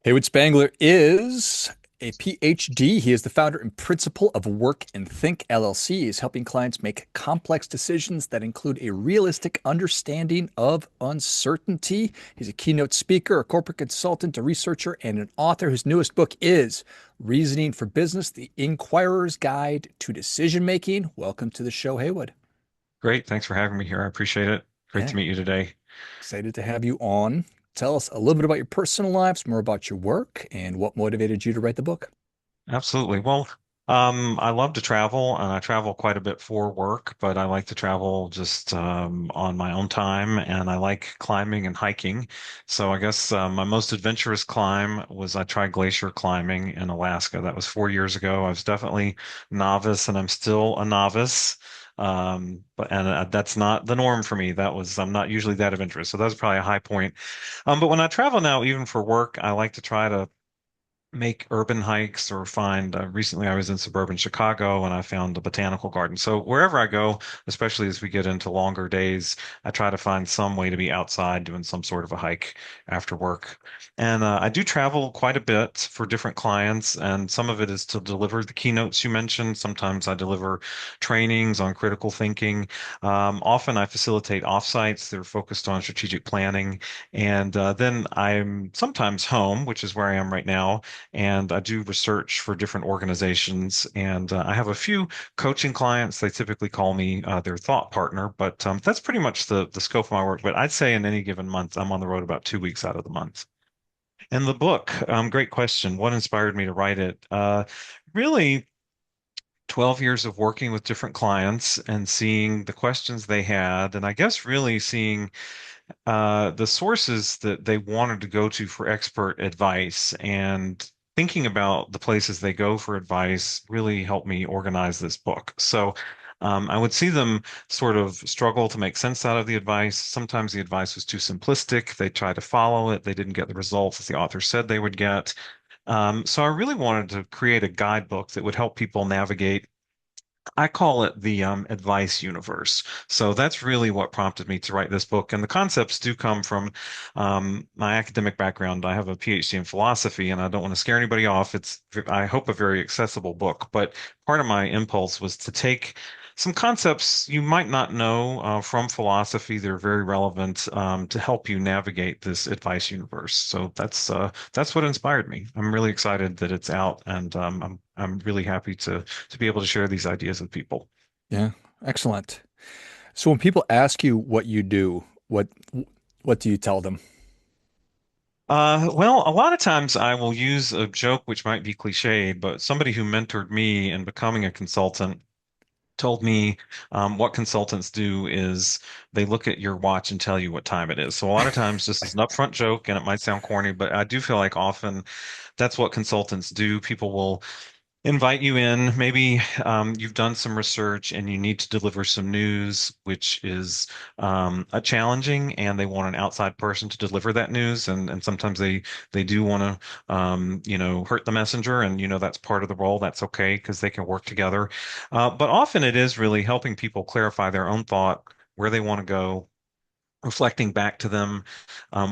Haywood Spangler is a PhD. He is the founder and principal of Work and Think LLC. He is helping clients make complex decisions that include a realistic understanding of uncertainty. He's a keynote speaker, a corporate consultant, a researcher, and an author whose newest book is Reasoning for Business: The Inquirer's Guide to Decision Making. Welcome to the show, Haywood. Great. Thanks for having me here. I appreciate it. Great Yeah, to meet you today. excited to have you on. Tell us a little bit about your personal lives, more about your work, and what motivated you to write the book. Absolutely. Well, I love to travel and I travel quite a bit for work, but I like to travel just on my own time and I like climbing and hiking. So I guess my most adventurous climb was I tried glacier climbing in Alaska. That was 4 years ago. I was definitely novice and I'm still a novice. But that's not the norm for me. I'm not usually that adventurous. So that was probably a high point. But when I travel now, even for work, I like to try to make urban hikes or find recently I was in suburban Chicago and I found a botanical garden. So wherever I go, especially as we get into longer days, I try to find some way to be outside doing some sort of a hike after work. And I do travel quite a bit for different clients, and some of it is to deliver the keynotes you mentioned. Sometimes I deliver trainings on critical thinking. Often I facilitate offsites that are focused on strategic planning. And then I'm sometimes home, which is where I am right now, and I do research for different organizations. And I have a few coaching clients. They typically call me their thought partner, but that's pretty much the scope of my work. But I'd say in any given month, I'm on the road about 2 weeks out of the month. And the book, great question. What inspired me to write it? Really, 12 years of working with different clients and seeing the questions they had, and I guess really seeing the sources that they wanted to go to for expert advice and thinking about the places they go for advice really helped me organize this book. So I would see them sort of struggle to make sense out of the advice. Sometimes the advice was too simplistic. They tried to follow it. They didn't get the results that the author said they would get. So I really wanted to create a guidebook that would help people navigate. I call it the advice universe. So that's really what prompted me to write this book. And the concepts do come from my academic background. I have a PhD in philosophy, and I don't want to scare anybody off. It's, I hope, a very accessible book. But part of my impulse was to take some concepts you might not know from philosophy. They're very relevant to help you navigate this advice universe. So that's what inspired me. I'm really excited that it's out, and I'm really happy to be able to share these ideas with people. Yeah, excellent. So when people ask you what you do, what do you tell them? Well, a lot of times I will use a joke which might be cliched, but somebody who mentored me in becoming a consultant told me what consultants do is they look at your watch and tell you what time it is. So a lot of times this is an upfront joke and it might sound corny, but I do feel like often that's what consultants do. People will invite you in. Maybe you've done some research and you need to deliver some news, which is a challenging, and they want an outside person to deliver that news. And sometimes they do want to hurt the messenger, and that's part of the role. That's okay because they can work together. But often it is really helping people clarify their own thought, where they want to go, reflecting back to them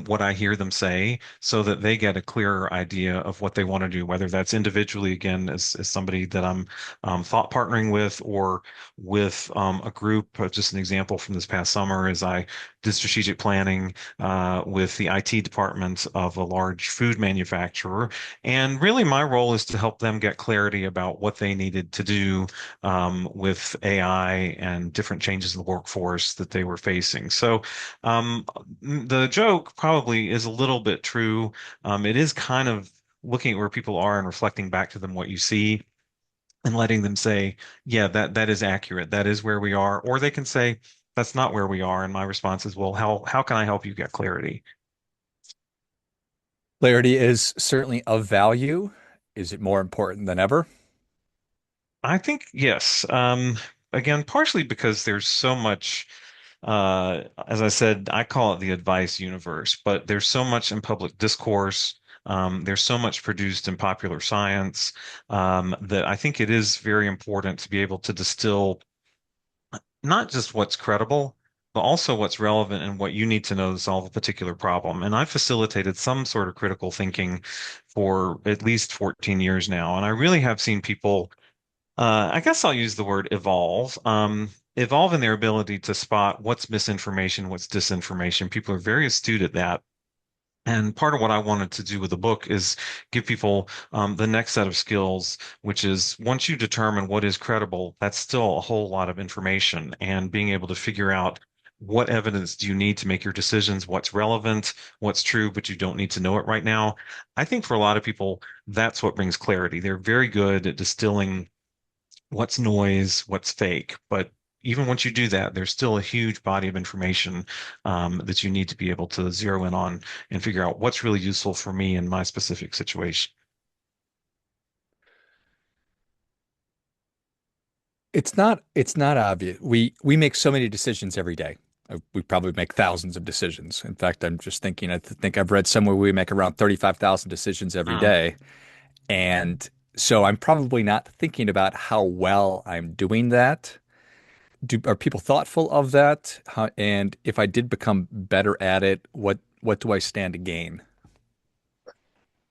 what I hear them say so that they get a clearer idea of what they want to do, whether that's individually, again, as somebody that I'm thought partnering with or with a group. Just an example from this past summer is I did strategic planning with the IT department of a large food manufacturer. And really, my role is to help them get clarity about what they needed to do with AI and different changes in the workforce that they were facing. So, um, the joke probably is a little bit true. It is kind of looking at where people are and reflecting back to them what you see and letting them say, yeah, that is accurate. That is where we are. Or they can say, that's not where we are. And my response is, well, how can I help you get clarity? Clarity is certainly of value. Is it more important than ever? I think yes. Again, partially because there's so much, as I said, I call it the advice universe, but there's so much in public discourse. There's so much produced in popular science that I think it is very important to be able to distill not just what's credible, but also what's relevant and what you need to know to solve a particular problem. And I've facilitated some sort of critical thinking for at least 14 years now. And I really have seen people, I guess I'll use the word evolve. Evolve in their ability to spot what's misinformation, what's disinformation. People are very astute at that. And part of what I wanted to do with the book is give people the next set of skills, which is once you determine what is credible, that's still a whole lot of information. And being able to figure out what evidence do you need to make your decisions, what's relevant, what's true, but you don't need to know it right now. I think for a lot of people, that's what brings clarity. They're very good at distilling what's noise, what's fake. But even once you do that, there's still a huge body of information that you need to be able to zero in on and figure out what's really useful for me in my specific situation. It's not obvious. We make so many decisions every day. We probably make thousands of decisions. In fact, I'm just thinking, think I've read somewhere we make around 35,000 decisions every Mm. day. And so I'm probably not thinking about how well I'm doing that. Are people thoughtful of that? And if I did become better at it, what do I stand to gain?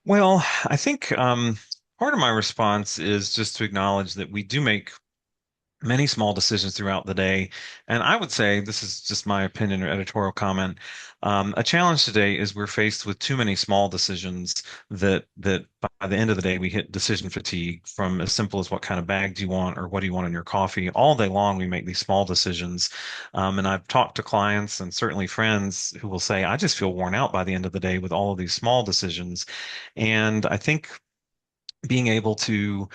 Well, I think part of my response is just to acknowledge that we do make many small decisions throughout the day. And I would say, this is just my opinion or editorial comment. A challenge today is we're faced with too many small decisions that by the end of the day we hit decision fatigue from as simple as what kind of bag do you want or what do you want in your coffee. All day long we make these small decisions. And I've talked to clients and certainly friends who will say, I just feel worn out by the end of the day with all of these small decisions. And I think being able to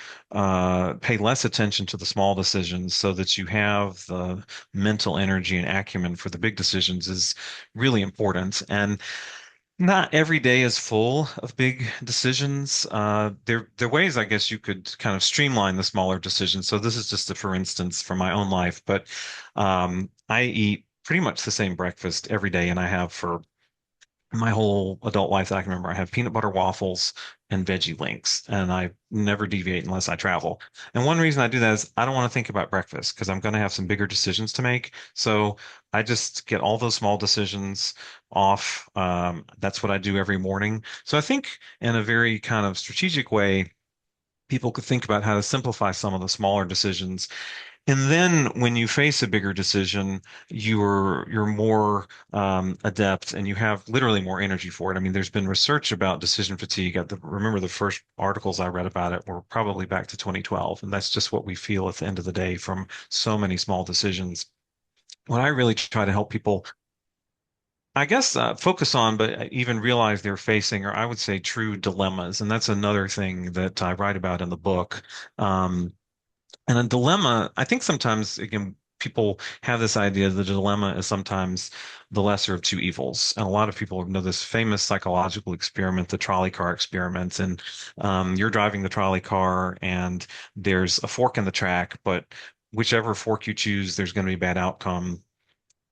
pay less attention to the small decisions so that you have the mental energy and acumen for the big decisions is really important. And not every day is full of big decisions. There are ways, I guess, you could kind of streamline the smaller decisions. So this is just a for instance from my own life, but I eat pretty much the same breakfast every day, and I have for my whole adult life that I can remember. I have peanut butter waffles and veggie links, and I never deviate unless I travel. And one reason I do that is I don't want to think about breakfast because I'm going to have some bigger decisions to make. So I just get all those small decisions off. That's what I do every morning. So I think in a very kind of strategic way, people could think about how to simplify some of the smaller decisions, and then when you face a bigger decision, you're more adept and you have literally more energy for it. I mean, there's been research about decision fatigue. Remember the first articles I read about it were probably back to 2012, and that's just what we feel at the end of the day from so many small decisions. What I really try to help people, I guess, focus on, but even realize they're facing, or I would say, true dilemmas, and that's another thing that I write about in the book. Um, and a dilemma, I think sometimes, again, people have this idea the dilemma is sometimes the lesser of two evils. And a lot of people know this famous psychological experiment, the trolley car experiment. And you're driving the trolley car and there's a fork in the track, but whichever fork you choose, there's going to be a bad outcome.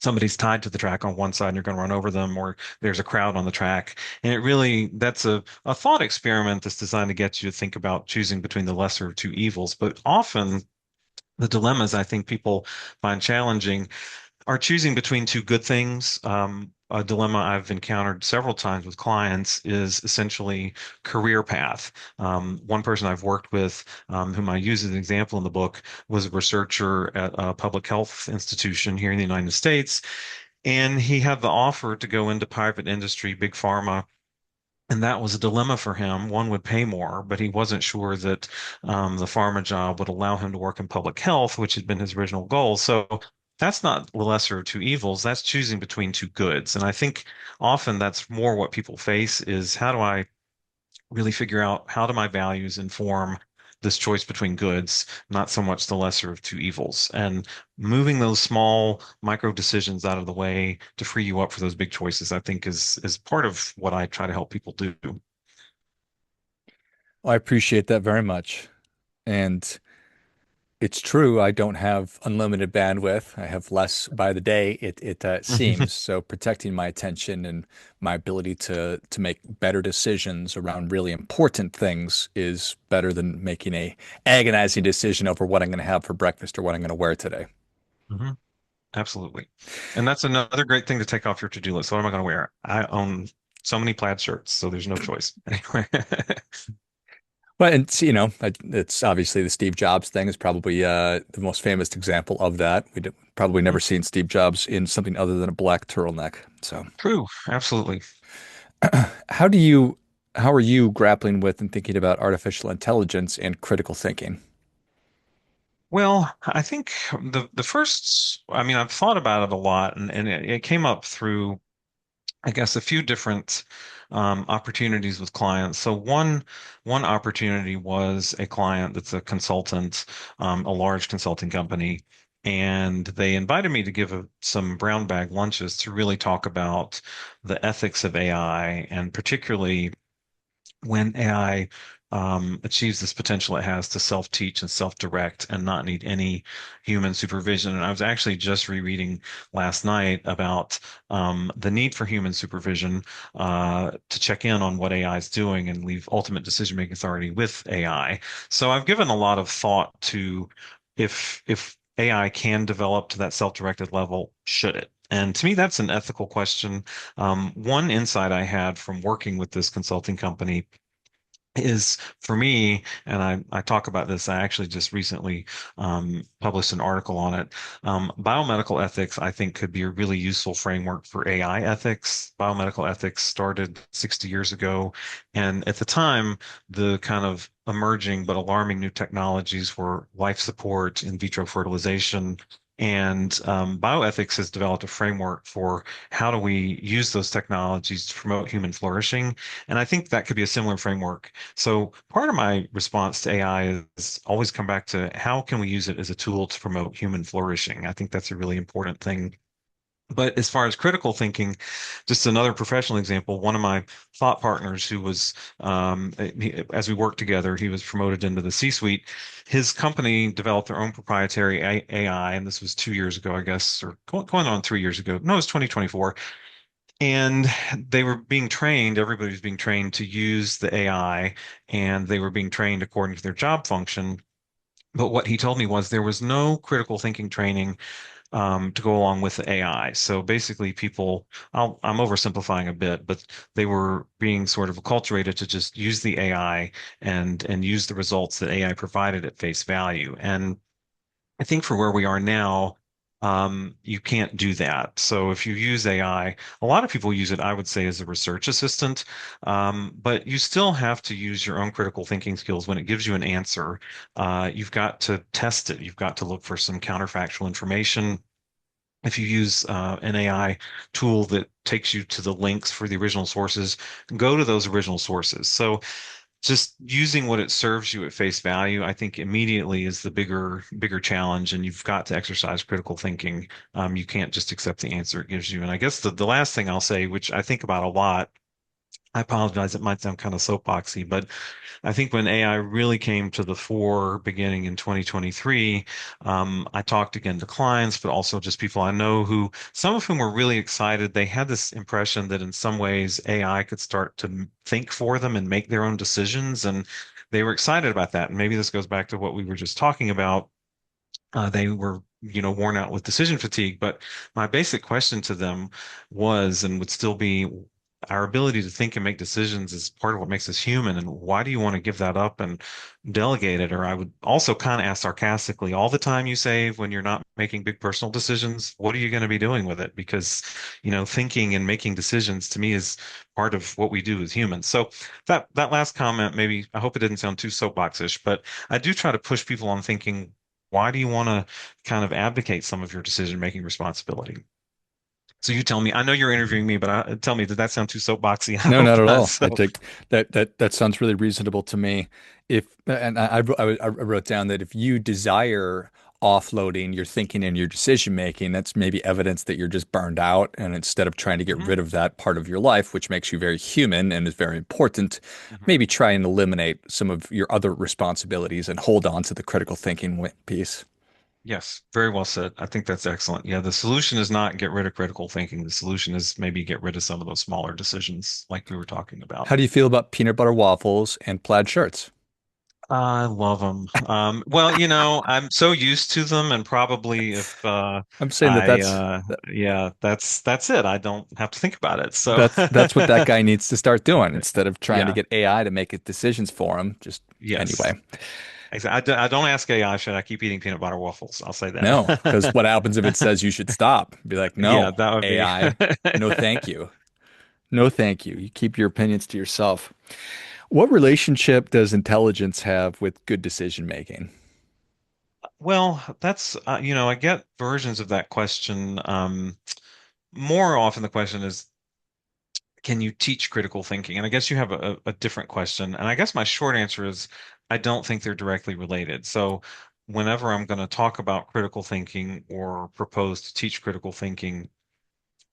Somebody's tied to the track on one side and you're going to run over them, or there's a crowd on the track. And it really, that's a thought experiment that's designed to get you to think about choosing between the lesser of two evils. But often, the dilemmas I think people find challenging are choosing between two good things. A dilemma I've encountered several times with clients is essentially career path. One person I've worked with, whom I use as an example in the book, was a researcher at a public health institution here in the United States. And he had the offer to go into private industry, big pharma, and that was a dilemma for him. One would pay more, but he wasn't sure that the pharma job would allow him to work in public health, which had been his original goal. So that's not the lesser of two evils. That's choosing between two goods. And I think often that's more what people face is how do I really figure out how do my values inform this choice between goods, not so much the lesser of two evils. And moving those small micro decisions out of the way to free you up for those big choices, I think is part of what I try to help people do. Well, I appreciate that very much. And it's true, I don't have unlimited bandwidth. I have less by the day, it seems. So protecting my attention and my ability to make better decisions around really important things is better than making a agonizing decision over what I'm going to have for breakfast or what I'm going to wear today. Mhm. Absolutely. And that's another great thing to take off your to-do list. What am I going to wear? I own so many plaid shirts, so there's no choice. Anyway. Well, and it's obviously the Steve Jobs thing is probably the most famous example of that. Probably never seen Steve Jobs in something other than a black turtleneck. So, True. Absolutely. how do you, how are you grappling with and thinking about artificial intelligence and critical thinking? Well, I think the first, I mean, I've thought about it a lot, and it came up through, I guess, a few different opportunities with clients. So one opportunity was a client that's a consultant, a large consulting company, and they invited me to give some brown bag lunches to really talk about the ethics of AI, and particularly when AI achieves this potential it has to self-teach and self-direct and not need any human supervision. And I was actually just rereading last night about the need for human supervision to check in on what AI is doing and leave ultimate decision-making authority with AI. So I've given a lot of thought to if AI can develop to that self-directed level, should it? And to me, that's an ethical question. One insight I had from working with this consulting company is for me, and I talk about this, I actually just recently published an article on it. Biomedical ethics, I think, could be a really useful framework for AI ethics. Biomedical ethics started 60 years ago. And at the time, the kind of emerging but alarming new technologies were life support, in vitro fertilization. And bioethics has developed a framework for how do we use those technologies to promote human flourishing. And I think that could be a similar framework. So part of my response to AI is always come back to how can we use it as a tool to promote human flourishing? I think that's a really important thing. But as far as critical thinking, just another professional example, one of my thought partners who was, as we worked together, he was promoted into the C-suite. His company developed their own proprietary AI, and this was 2 years ago, I guess, or going on 3 years ago. No, it was 2024. And they were being trained, everybody was being trained to use the AI, and they were being trained according to their job function. But what he told me was there was no critical thinking training to go along with the AI. So basically, people, I'm oversimplifying a bit, but they were being sort of acculturated to just use the AI and use the results that AI provided at face value. And I think for where we are now, you can't do that. So if you use AI, a lot of people use it, I would say, as a research assistant, but you still have to use your own critical thinking skills when it gives you an answer. You've got to test it. You've got to look for some counterfactual information. If you use an AI tool that takes you to the links for the original sources, go to those original sources. So just using what it serves you at face value, I think immediately is the bigger challenge, and you've got to exercise critical thinking. You can't just accept the answer it gives you. And I guess the last thing I'll say, which I think about a lot, I apologize, it might sound kind of soapboxy, but I think when AI really came to the fore beginning in 2023, I talked again to clients, but also just people I know who, some of whom were really excited. They had this impression that in some ways AI could start to think for them and make their own decisions. And they were excited about that. And maybe this goes back to what we were just talking about. They were, worn out with decision fatigue. But my basic question to them was and would still be, our ability to think and make decisions is part of what makes us human. And why do you want to give that up and delegate it? Or I would also kind of ask sarcastically, all the time you save when you're not making big personal decisions, what are you going to be doing with it? Because, thinking and making decisions to me is part of what we do as humans. So that last comment, maybe I hope it didn't sound too soapboxish, but I do try to push people on thinking, why do you want to kind of abdicate some of your decision-making responsibility? So you tell me. I know you're interviewing me, but tell me, did that sound too soapboxy? I No, hope not at not. all. So, I think that sounds really reasonable to me. If and I wrote down that if you desire offloading your thinking and your decision making, that's maybe evidence that you're just burned out. And instead of trying to get mhm, rid of that part of your life, which makes you very human and is very important, mhm. maybe try and eliminate some of your other responsibilities and hold on to the critical thinking piece. Yes, very well said. I think that's excellent. Yeah, the solution is not get rid of critical thinking. The solution is maybe get rid of some of those smaller decisions like we were talking about. How do you feel about peanut butter waffles and plaid shirts? I love them. Well, I'm so used to them, and probably if I'm saying that yeah, that's it. I don't have to think about it. So, that's what that guy needs to start doing instead of trying to yeah, get AI to make decisions for him. Just yes. anyway. I don't ask AI, should I keep eating peanut butter waffles? I'll say No, because that. what happens if it says you should stop? Be like, Yeah, no, that would be. AI, no, thank you. No, thank you. You keep your opinions to yourself. What relationship does intelligence have with good decision making? Well, that's I get versions of that question. More often the question is, can you teach critical thinking? And I guess you have a different question. And I guess my short answer is, I don't think they're directly related. So whenever I'm going to talk about critical thinking or propose to teach critical thinking,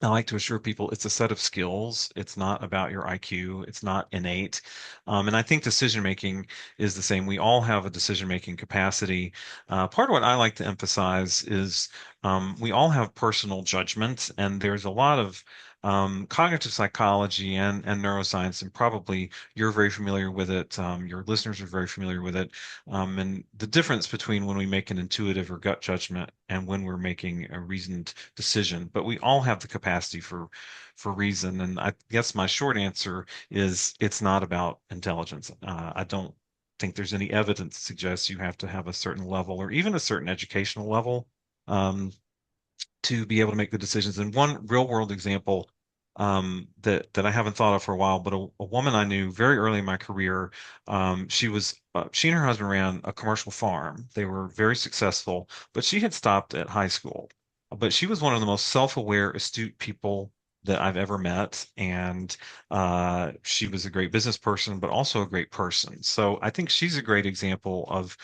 I like to assure people it's a set of skills. It's not about your IQ. It's not innate. And I think decision making is the same. We all have a decision making capacity. Part of what I like to emphasize is we all have personal judgment, and there's a lot of cognitive psychology and neuroscience, and probably you're very familiar with it. Your listeners are very familiar with it. And the difference between when we make an intuitive or gut judgment and when we're making a reasoned decision. But we all have the capacity for reason. And I guess my short answer is it's not about intelligence. I don't think there's any evidence that suggests you have to have a certain level or even a certain educational level. Um, to be able to make good decisions. And one real world example that I haven't thought of for a while, but a woman I knew very early in my career, she and her husband ran a commercial farm. They were very successful, but she had stopped at high school. But she was one of the most self-aware, astute people that I've ever met, and she was a great business person, but also a great person. So I think she's a great example of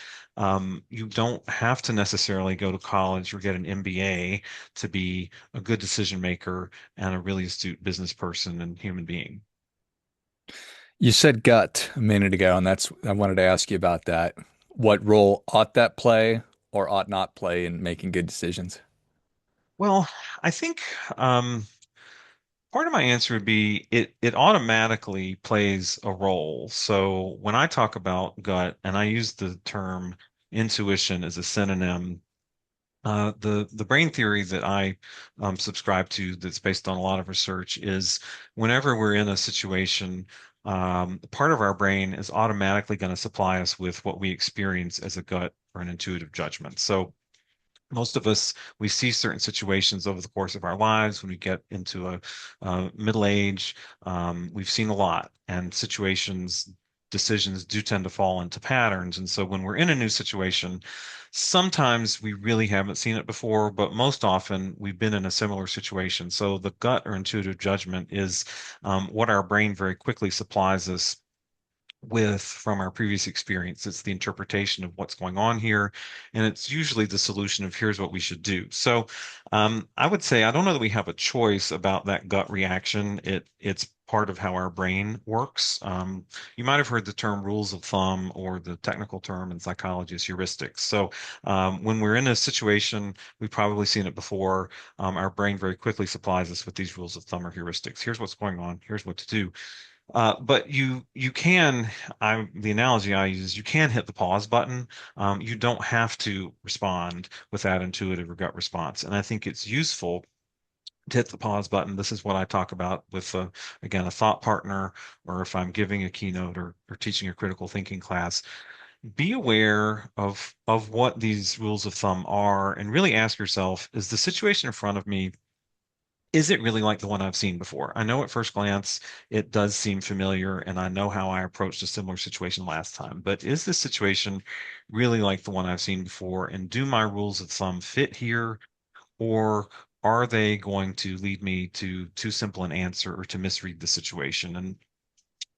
you don't have to necessarily go to college or get an MBA to be a good decision maker and a really astute business person and human being. You said gut a minute ago, and I wanted to ask you about that. What role ought that play or ought not play in making good decisions? Well, I think part of my answer would be it automatically plays a role. So when I talk about gut and I use the term intuition as a synonym, the brain theory that I subscribe to, that's based on a lot of research, is whenever we're in a situation, part of our brain is automatically going to supply us with what we experience as a gut or an intuitive judgment. So most of us, we see certain situations over the course of our lives. When we get into middle age, we've seen a lot, and decisions do tend to fall into patterns. And so when we're in a new situation, sometimes we really haven't seen it before, but most often we've been in a similar situation. So the gut or intuitive judgment is what our brain very quickly supplies us with from our previous experience. It's the interpretation of what's going on here, and it's usually the solution of here's what we should do. So I would say I don't know that we have a choice about that gut reaction. It's part of how our brain works. You might have heard the term rules of thumb, or the technical term in psychology is heuristics. So when we're in a situation, we've probably seen it before. Our brain very quickly supplies us with these rules of thumb or heuristics. Here's what's going on. Here's what to do. But you can, the analogy I use is you can hit the pause button. You don't have to respond with that intuitive or gut response. And I think it's useful to hit the pause button. This is what I talk about with, again, a thought partner, or if I'm giving a keynote or teaching a critical thinking class. Be aware of what these rules of thumb are, and really ask yourself, is the situation in front of me, is it really like the one I've seen before? I know at first glance it does seem familiar, and I know how I approached a similar situation last time. But is this situation really like the one I've seen before? And do my rules of thumb fit here? Or are they going to lead me to too simple an answer or to misread the situation? And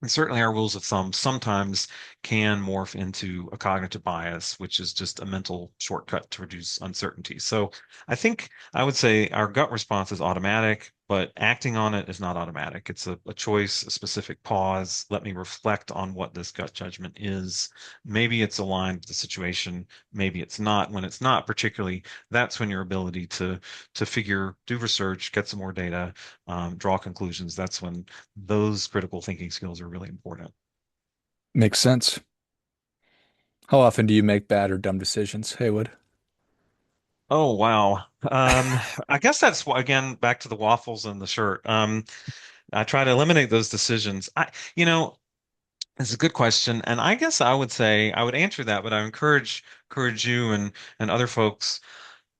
certainly, our rules of thumb sometimes can morph into a cognitive bias, which is just a mental shortcut to reduce uncertainty. So I think I would say our gut response is automatic, but acting on it is not automatic. It's a choice, a specific pause. Let me reflect on what this gut judgment is. Maybe it's aligned with the situation, maybe it's not. When it's not, particularly, that's when your ability do research, get some more data, draw conclusions. That's when those critical thinking skills are really important. Makes sense. How often do you make bad or dumb decisions, Haywood? Oh wow. I guess that's again back to the waffles and the shirt. I try to eliminate those decisions. It's a good question, and I guess I would say I would answer that, but I encourage you and other folks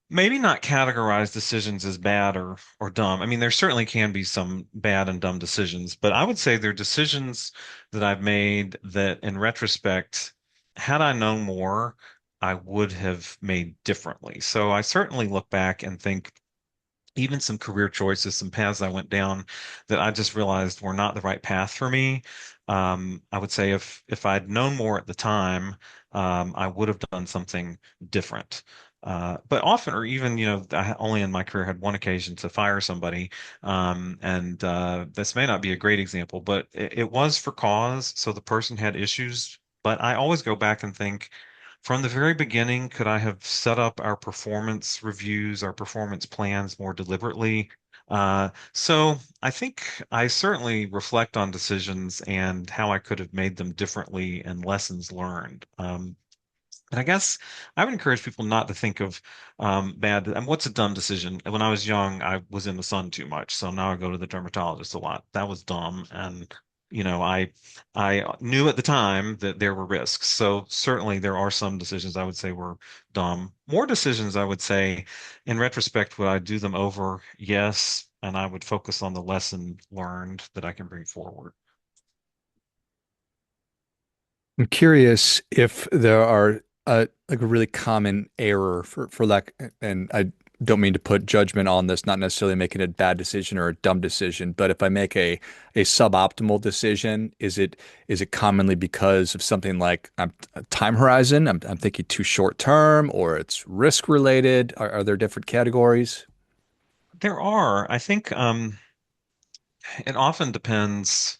maybe not categorize decisions as bad or dumb. I mean, there certainly can be some bad and dumb decisions, but I would say they're decisions that I've made that in retrospect, had I known more, I would have made differently. So I certainly look back and think even some career choices, some paths I went down that I just realized were not the right path for me. I would say if I'd known more at the time, I would have done something different. But often, or even, I only in my career had one occasion to fire somebody, and this may not be a great example, but it was for cause. So the person had issues. But I always go back and think, from the very beginning, could I have set up our performance reviews, our performance plans more deliberately? So I think I certainly reflect on decisions and how I could have made them differently and lessons learned. And I guess I would encourage people not to think of bad. And what's a dumb decision? When I was young, I was in the sun too much, so now I go to the dermatologist a lot. That was dumb, and I knew at the time that there were risks. So certainly there are some decisions I would say were dumb. More decisions I would say, in retrospect, would I do them over? Yes, and I would focus on the lesson learned that I can bring forward. I'm curious if there are like a really common error for lack, and I don't mean to put judgment on this, not necessarily making a bad decision or a dumb decision, but if I make a suboptimal decision, is it commonly because of something like time horizon? I'm thinking too short term, or it's risk related. Are there different categories? There are, I think, it often depends.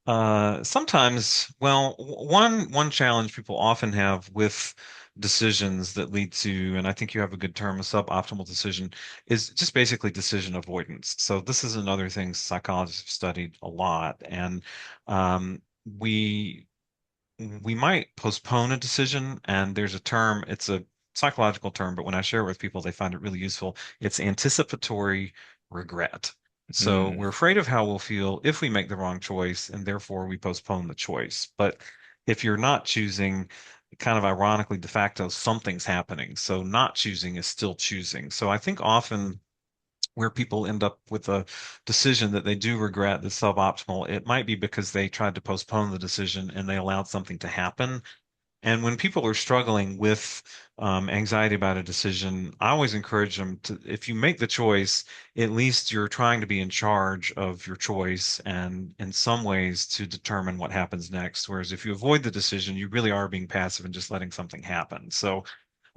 Sometimes, well, one challenge people often have with decisions that lead to, and I think you have a good term, a suboptimal decision, is just basically decision avoidance. So this is another thing psychologists have studied a lot, and we we might postpone a decision, and there's a term, it's a psychological term, but when I share it with people, they find it really useful. It's anticipatory regret. So Hmm. we're afraid of how we'll feel if we make the wrong choice, and therefore we postpone the choice. But if you're not choosing, kind of ironically, de facto, something's happening. So not choosing is still choosing. So I think often where people end up with a decision that they do regret that's suboptimal, it might be because they tried to postpone the decision and they allowed something to happen. And when people are struggling with anxiety about a decision, I always encourage them to, if you make the choice, at least you're trying to be in charge of your choice and in some ways to determine what happens next. Whereas if you avoid the decision, you really are being passive and just letting something happen. So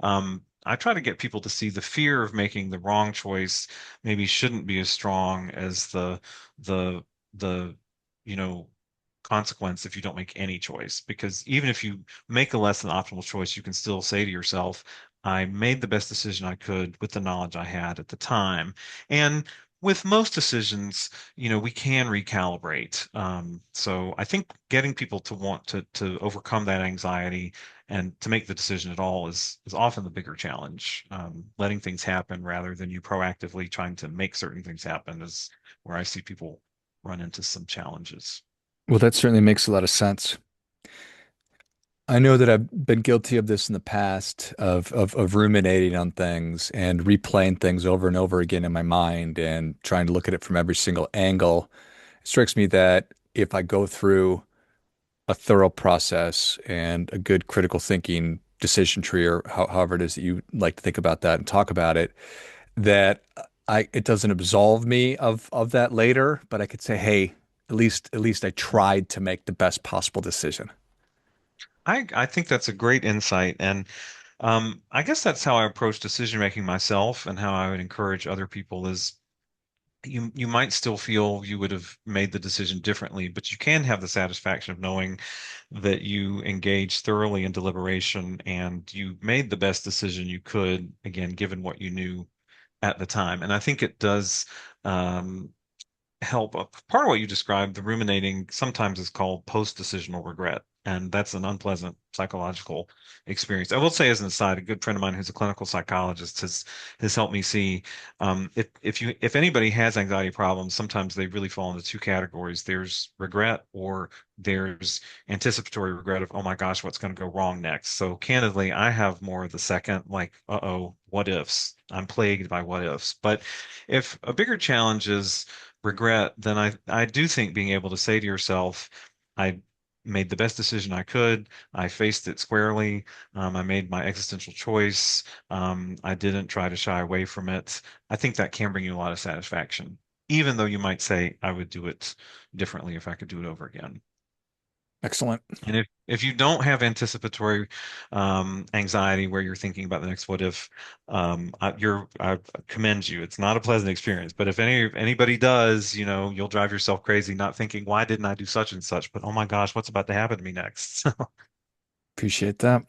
I try to get people to see the fear of making the wrong choice maybe shouldn't be as strong as the the you know consequence if you don't make any choice. Because even if you make a less than optimal choice, you can still say to yourself, I made the best decision I could with the knowledge I had at the time. And with most decisions, we can recalibrate. So I think getting people to want to overcome that anxiety and to make the decision at all is often the bigger challenge. Letting things happen rather than you proactively trying to make certain things happen is where I see people run into some challenges. Well, that certainly makes a lot of sense. I know that I've been guilty of this in the past of ruminating on things and replaying things over and over again in my mind and trying to look at it from every single angle. It strikes me that if I go through a thorough process and a good critical thinking decision tree or however it is that you like to think about that and talk about it, that it doesn't absolve me of that later, but I could say, hey, at least I tried to make the best possible decision. I think that's a great insight, and I guess that's how I approach decision making myself, and how I would encourage other people is you might still feel you would have made the decision differently, but you can have the satisfaction of knowing that you engaged thoroughly in deliberation and you made the best decision you could, again, given what you knew at the time. And I think it does help. Part of what you described, the ruminating, sometimes is called post-decisional regret. And that's an unpleasant psychological experience. I will say, as an aside, a good friend of mine who's a clinical psychologist has helped me see, if anybody has anxiety problems, sometimes they really fall into two categories. There's regret, or there's anticipatory regret of, oh my gosh, what's going to go wrong next. So candidly, I have more of the second, like, uh-oh, what ifs. I'm plagued by what ifs. But if a bigger challenge is regret, then I do think being able to say to yourself, I made the best decision I could. I faced it squarely. I made my existential choice. I didn't try to shy away from it. I think that can bring you a lot of satisfaction, even though you might say, I would do it differently if I could do it over again. Excellent. And if you don't have anticipatory anxiety where you're thinking about the next what if, I commend you. It's not a pleasant experience, but if anybody does, you'll drive yourself crazy not thinking, why didn't I do such and such? But oh my gosh, what's about to happen to me next? Appreciate that.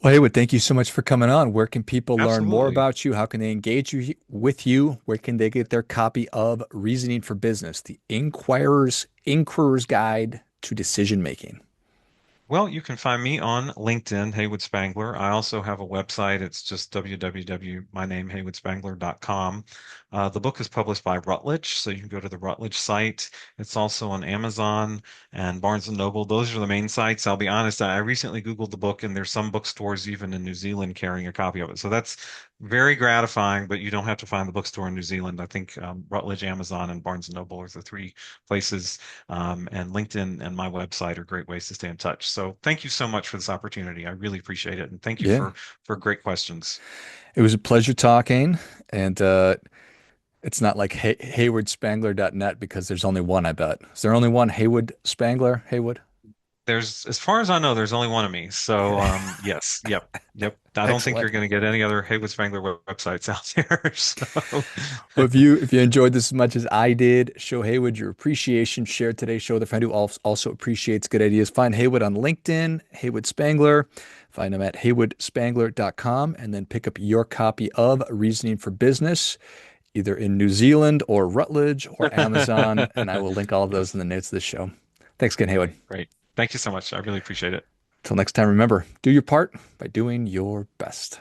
Well, Haywood, thank you so much for coming on. Where can people learn more Absolutely. about you? How can they engage with you? Where can they get their copy of Reasoning for Business, the Inquirer's Guide to Decision Making? Well, you can find me on LinkedIn, Haywood Spangler. I also have a website. It's just www.mynamehaywoodspangler.com. The book is published by Routledge, so you can go to the Routledge site. It's also on Amazon and Barnes& and Noble. Those are the main sites. I'll be honest, I recently Googled the book, and there's some bookstores even in New Zealand carrying a copy of it. So that's very gratifying, but you don't have to find the bookstore in New Zealand. I think Routledge, Amazon, and Barnes& and Noble are the three places, and LinkedIn and my website are great ways to stay in touch. So thank you so much for this opportunity. I really appreciate it. And thank you Yeah, for great questions. it was a pleasure talking. And it's not like haywardspangler.net because there's only one, I bet. Is there only one Haywood Spangler? Haywood? As far as I know, there's only one of me. So Okay. yes, yep, yep. I don't think you're Excellent. going to get any other Haywood Spangler websites out there. So Well, if you enjoyed this as much as I did, show Haywood your appreciation. Share today. Show the friend who also appreciates good ideas. Find Haywood on LinkedIn, Haywood Spangler. Find him at haywoodspangler.com, and then pick up your copy of Reasoning for Business, either in New Zealand or Rutledge or Amazon. And I will link all of those yes, in the notes of this show. Thanks again, Haywood. great, great. Thank you so much. I really appreciate it. Till next time, remember, do your part by doing your best.